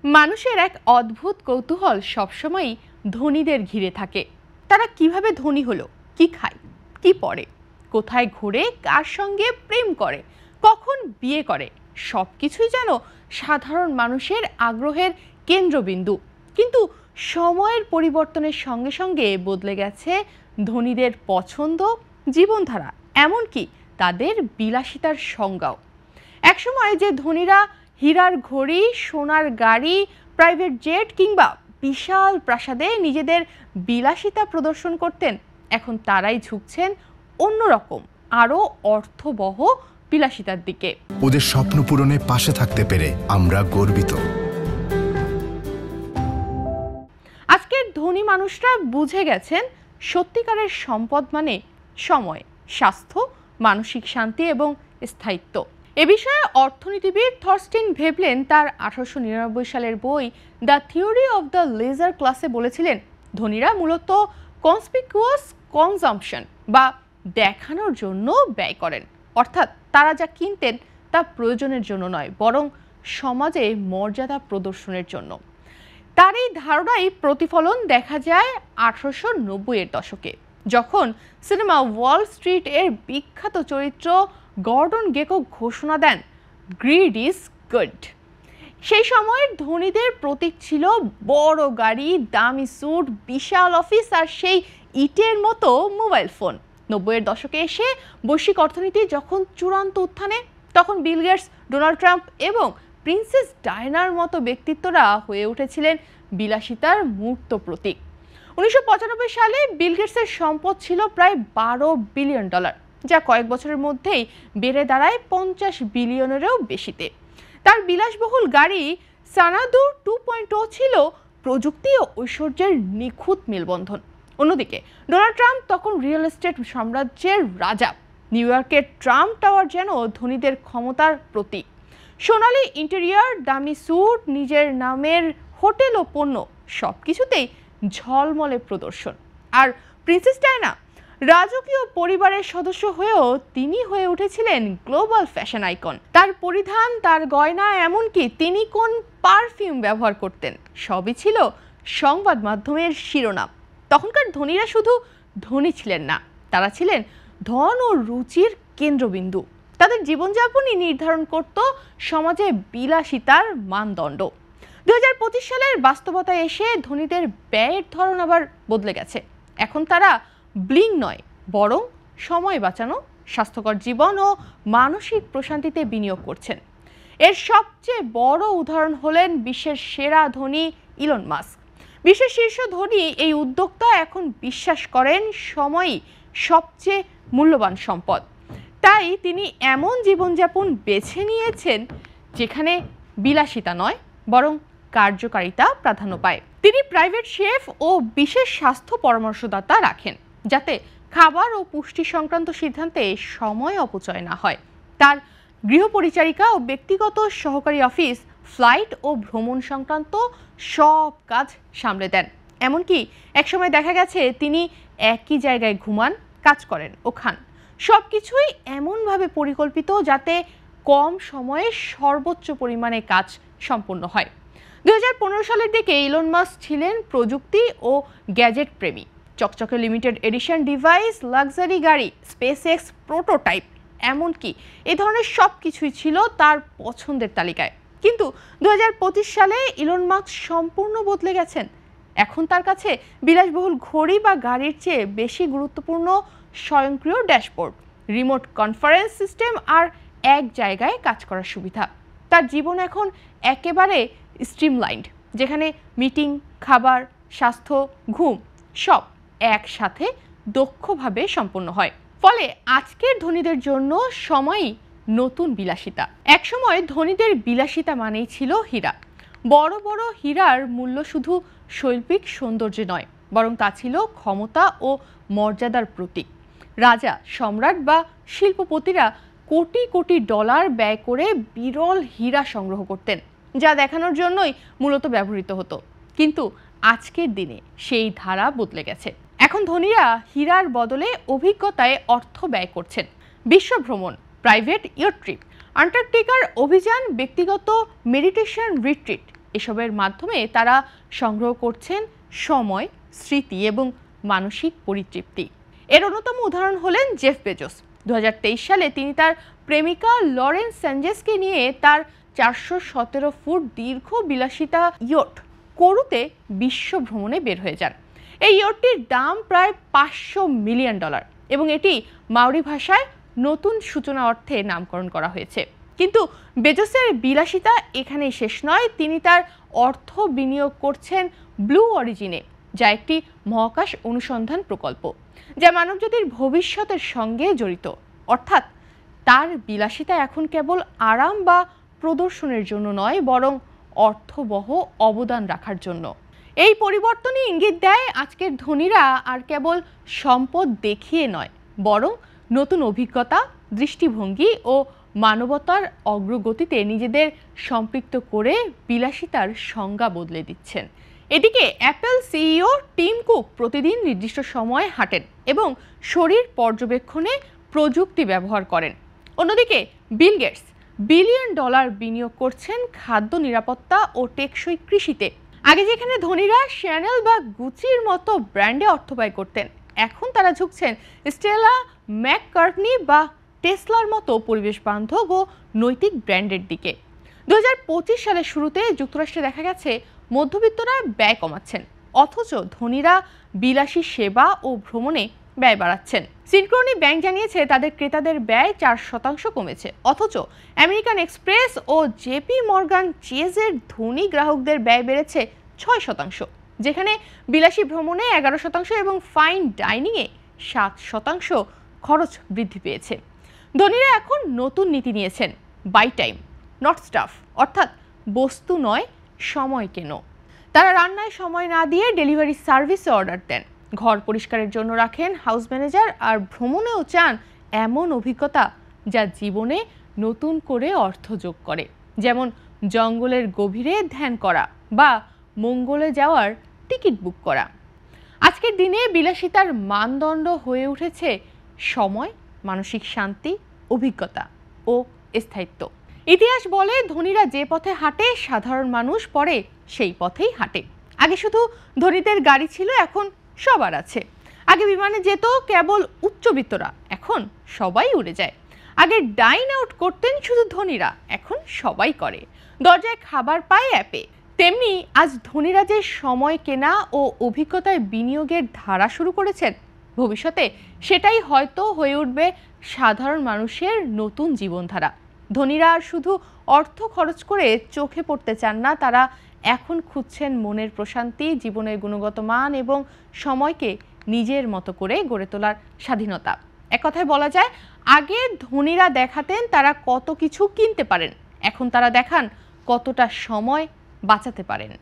মানুষের এক অদ্ভুত কৌতূহল সবসময়ই ধনীদের ঘিরে থাকে। তারা কিভাবে ধনী হলো, কি খায়, কি পড়ে, কোথায় ঘুরে, কার সঙ্গে প্রেম করে, কখন বিয়ে করে, সবকিছুই যেন সাধারণ মানুষের আগ্রহের কেন্দ্রবিন্দু। কিন্তু সময়ের পরিবর্তনের সঙ্গে সঙ্গে বদলে গেছে ধনীদের পছন্দ, জীবনধারা, এমনকি তাদের বিলাসিতার সংজ্ঞাও। একসময় যে ধনীরা হীরার ঘড়ি, সোনার গাড়ি, প্রাইভেট জেট কিংবা বিশাল প্রাসাদে নিজেদের বিলাসিতা প্রদর্শন করতেন, এখন তারাই ঝুঁকছেন অন্যরকম আরও অর্থবহ বিলাসিতার দিকে। ওদের স্বপ্ন পূরণে পাশে থাকতে পেরে আমরা গর্বিত। আজকের ধনী মানুষরা বুঝে গেছেন সত্যিকারের সম্পদ মানে সময়, স্বাস্থ্য, মানসিক শান্তি এবং স্থায়িত্ব। এ বিষয়ে অর্থনীতিবিদ থরস্টেন ভেবলেন তার 1899 সালের বই the theory of the leisure ক্লাসে বলেছিলেন, ধনীরা মূলত কনসপিকুয়াস কনজাম্পশন বা দেখানোর জন্য ব্যয় করেন। অর্থাৎ তারা যা কিনতেন তা প্রয়োজনের জন্য নয়, বরং সমাজে মর্যাদা প্রদর্শনের জন্য। তার এই ধারণাই প্রতিফলন দেখা যায় 1890-এর দশকে, যখন সিনেমা ওয়াল স্ট্রিট এর বিখ্যাত চরিত্র গর্ডন গেকো ঘোষণা দেন, গ্রিড ইজ গুড। সেই সময়ের ধনীদের প্রতীক ছিল বড় গাড়ি, দামি স্যুট, বিশাল অফিস আর সেই ইটের মতো মোবাইল ফোন। 90-এর দশকে এসে বৈশ্বিক অর্থনীতি যখন চূড়ান্ত উত্থানে, তখন বিল গেটস, ডোনাল্ড ট্রাম্প এবং প্রিন্সেস ডায়নার মতো ব্যক্তিত্বরা হয়ে উঠেছিলেন বিলাসিতার মূর্ত প্রতীক। 1995 সালে বিল গেটসের সম্পদ ছিল প্রায় $12 বিলিয়ন, যা কয়েক বছরের মধ্যেই বেড়ে দাঁড়ায় 50 বিলিয়নেরও বেশিতে। তার বিলাসবহুল গাড়ি সানাদু 2.0 ছিল প্রযুক্তি ও ঐশ্বর্যের নিখুঁত মেলবন্ধন। অন্যদিকে ডোনাল্ড ট্রাম্প তখন রিয়েল এস্টেট সাম্রাজ্যের রাজা। নিউ ইয়র্কের ট্রাম্প টাওয়ার যেন ধনীদের ক্ষমতার প্রতীক। সোনালি ইন্টেরিয়র, দামি স্যুট, নিজের নামের হোটেল ও পণ্য, সবকিছুতেই ঝলমলে প্রদর্শন। আর প্রিন্সেস ডায়না রাজকীয় পরিবারের সদস্য হয়েও তিনি হয়ে উঠেছিলেন গ্লোবাল ফ্যাশন আইকন। তার পরিধান, তার গয়না, এমনকি তিনি কোন পারফিউম ব্যবহার করতেন, সবই ছিল সংবাদ মাধ্যমের শিরোনাম। তখনকার ধনীরা শুধু ধনী ছিলেন না, তারা ছিলেন ধন ও রুচির কেন্দ্রবিন্দু। তাদের জীবনযাপনই নির্ধারণ করত সমাজে বিলাসিতার মানদণ্ড। 2025 সালের বাস্তবতায় এসে ধনীদের ব্যয়ের ধরন আবার বদলে গেছে। এখন তারা ব্লিং নয়, বরং সময় বাঁচানো, স্বাস্থ্যকর জীবন ও মানসিক প্রশান্তিতে বিনিয়োগ করছেন। এর সবচেয়ে বড় উদাহরণ হলেন বিশ্বের সেরা ধনী ইলন মাস্ক। বিশ্বের শীর্ষ ধনী এই উদ্যোক্তা এখন বিশ্বাস করেন সময়ই সবচেয়ে মূল্যবান সম্পদ। তাই তিনি এমন জীবনযাপন বেছে নিয়েছেন যেখানে বিলাসিতা নয়, বরং কার্যকারিতা প্রাধান্য পায়। তিনি প্রাইভেট শেফ ও বিশেষ স্বাস্থ্য পরামর্শদাতা রাখেন, যাতে খাবার ও পুষ্টি সংক্রান্ত সিদ্ধান্তে সময় অপচয় না হয়। তার গৃহপরিচারিকা ও ব্যক্তিগত সহকারী অফিস, ফ্লাইট ও ভ্রমণ সংক্রান্ত সব কাজ সামলে দেন। এমনকি একসময় দেখা গেছে তিনি একই জায়গায় ঘুমান, কাজ করেন ও খান। সবকিছুই এমনভাবে পরিকল্পিত যাতে কম সময়ে সর্বোচ্চ পরিমাণে কাজ সম্পন্ন হয়। 2015 সালের দিকে ইলন মাস্ক ছিলেন প্রযুক্তি ও গ্যাজেট প্রেমী। চকচকে লিমিটেড এডিশন ডিভাইস, লাক্সারি গাড়ি, স্পেস এক্স প্রোটোটাইপ, এমনকি এ ধরনের সব কিছুই ছিল তার পছন্দের তালিকায়। কিন্তু 2025 সালে ইলন মাস্ক সম্পূর্ণ বদলে গেছেন। এখন তার কাছে বিলাসবহুল ঘড়ি বা গাড়ির চেয়ে বেশি গুরুত্বপূর্ণ স্বয়ংক্রিয় ড্যাশবোর্ড, রিমোট কনফারেন্স সিস্টেম আর এক জায়গায় কাজ করার সুবিধা। তার জীবন এখন একেবারে স্ট্রিমলাইন্ড, যেখানে মিটিং, খাবার, স্বাস্থ্য, ঘুম সব একসাথে দক্ষভাবে সম্পন্ন হয়। ফলে আজকের ধনীদের জন্য সময়ই নতুন বিলাসিতা। একসময় ধনীদের বিলাসিতা মানেই ছিল হীরা। বড় বড় হীরার মূল্য শুধু শৈল্পিক সৌন্দর্য নয়, বরং তা ছিল ক্ষমতা ও মর্যাদার প্রতীক। রাজা, সম্রাট বা শিল্পপতিরা কোটি কোটি ডলার ব্যয় করে বিরল হীরা সংগ্রহ করতেন, যা দেখানোর জন্যই মূলত ব্যবহৃত হতো। কিন্তু আজকের দিনে সেই ধারা বদলে গেছে। এখন ধনীরা হীরার বদলে অভিজ্ঞতায় অর্থ ব্যয় করছেন। বিশ্ব ভ্রমণ, প্রাইভেট ইয়ট ট্রিপ, আন্টার্কটিকার অভিযান, ব্যক্তিগত মেডিটেশন রিট্রিট, এসবের মাধ্যমে তারা সংগ্রহ করছেন সময়, স্মৃতি এবং মানসিক পরিতৃপ্তি। এর অন্যতম উদাহরণ হলেন জেফ বেজোস। 2023 সালে তিনি তার প্রেমিকা লরেন স্যাঞ্জেসকে নিয়ে তার 417 ফুট দীর্ঘ বিলাসিতা ইয়ট করুতে বিশ্ব ভ্রমণে বের হয়ে যান। এই ইয়টটির দাম প্রায় $500 মিলিয়ন এবং এটি মাওরি ভাষায় নতুন সূচনা অর্থে নামকরণ করা হয়েছে। কিন্তু বেজোসের বিলাসিতা এখানেই শেষ নয়। তিনি তার অর্থ বিনিয়োগ করছেন ব্লু অরিজিনে, যা একটি মহাকাশ অনুসন্ধান প্রকল্প যা মানবজাতির ভবিষ্যতের সঙ্গে জড়িত। অর্থাৎ তার বিলাসিতা এখন কেবল আরাম বা প্রদর্শনের জন্য নয়, বরং অর্থবহ অবদান রাখার জন্য। এই পরিবর্তনই ইঙ্গিত দেয় আজকের ধনীরা আর কেবল সম্পদ দেখিয়ে নয়, বরং নতুন অভিজ্ঞতা, দৃষ্টিভঙ্গি ও মানবতার অগ্রগতিতে নিজেদের সম্পৃক্ত করে বিলাসিতার সংজ্ঞা বদলে দিচ্ছেন। এদিকে অ্যাপল সিইও টিম কুক প্রতিদিন নির্দিষ্ট সময়ে হাঁটেন এবং শরীর পর্যবেক্ষণে প্রযুক্তি ব্যবহার করেন। অন্যদিকে বিল গেটস $বিলিয়ন বিনিয়োগ করছেন খাদ্য নিরাপত্তা ও টেকসই কৃষিতে। আগে যেখানে ধনীরা শ্যানেল বা গুচির মতো ব্র্যান্ডে অর্থ ব্যয় করতেন, এখন তারা ঝুঁকছেন স্টেলা ম্যাককার্টনি বা টেসলার মতো পরিবেশ বান্ধব ও নৈতিক ব্র্যান্ডের দিকে। 2025 সালের শুরুতে যুক্তরাষ্ট্রে দেখা গেছে মধ্যবিত্তরা ব্যয় কমাচ্ছেন, অথচ ধনীরা বিলাসী সেবা ও ভ্রমণে ব্যয় বাড়াচ্ছেন। সিনক্রনি ব্যাংক জানিয়েছে তাদের ক্রেতাদের ব্যয় 4% কমেছে, অথচ আমেরিকান এক্সপ্রেস ও জেপি মর্গান চেজের ধনী গ্রাহকদের ব্যয় বেড়েছে 6%, যেখানে বিলাসী ভ্রমণে 11% এবং ফাইন ডাইনিংয়ে 7% খরচ বৃদ্ধি পেয়েছে। ধনীরা এখন নতুন নীতি নিয়েছেন, বাই টাইম নট স্টাফ, অর্থাৎ বস্তু নয় সময় কেন। তারা রান্নায় সময় না দিয়ে ডেলিভারি সার্ভিসে অর্ডার দেন, ঘর পরিষ্কারের জন্য রাখেন হাউস ম্যানেজার, আর ভ্রমণেও চান এমন অভিজ্ঞতা যা জীবনে নতুন করে অর্থ যোগ করে, যেমন জঙ্গলের গভীরে ধ্যান করা বা মঙ্গলে যাওয়ার টিকিট বুক করা। আজকের দিনে বিলাসিতার মানদণ্ড হয়ে উঠেছে সময়, মানসিক শান্তি, অভিজ্ঞতা ও স্থায়িত্ব। ইতিহাস বলে ধনীরা যে পথে হাঁটে সাধারণ মানুষ পরে সেই পথেই হাঁটে। আগে শুধু ধনীদের গাড়ি ছিল, এখন সবার আছে। আগে বিমানে যেত কেবল উচ্চবিত্তরা, এখন সবাই উড়ে যায়। আগে ডাইন আউট করতেন শুধু ধনীরা, এখন সবাই করে। দরজায় খাবার পায় অ্যাপে। তেমনি আজ ধনীরা যে সময় কেনা ও অভিজ্ঞতায় বিনিয়োগের ধারা শুরু করেছেন, ভবিষ্যতে সেটাই হয়তো হয়ে উঠবে সাধারণ মানুষের নতুন জীবনধারা। ধনীরা আর শুধু অর্থ খরচ করে চোখে পড়তে চান না, তারা এখন খুঁজছেন মনের প্রশান্তি, জীবনের গুণগত মান এবং সময়কে নিজের মতো করে গড়ে তোলার স্বাধীনতা। এক কথায় বলা যায়, আগে ধনীরা দেখাতেন তারা কত কিছু কিনতে পারেন, এখন তারা দেখান কতটা সময় বাঁচাতে পারেন।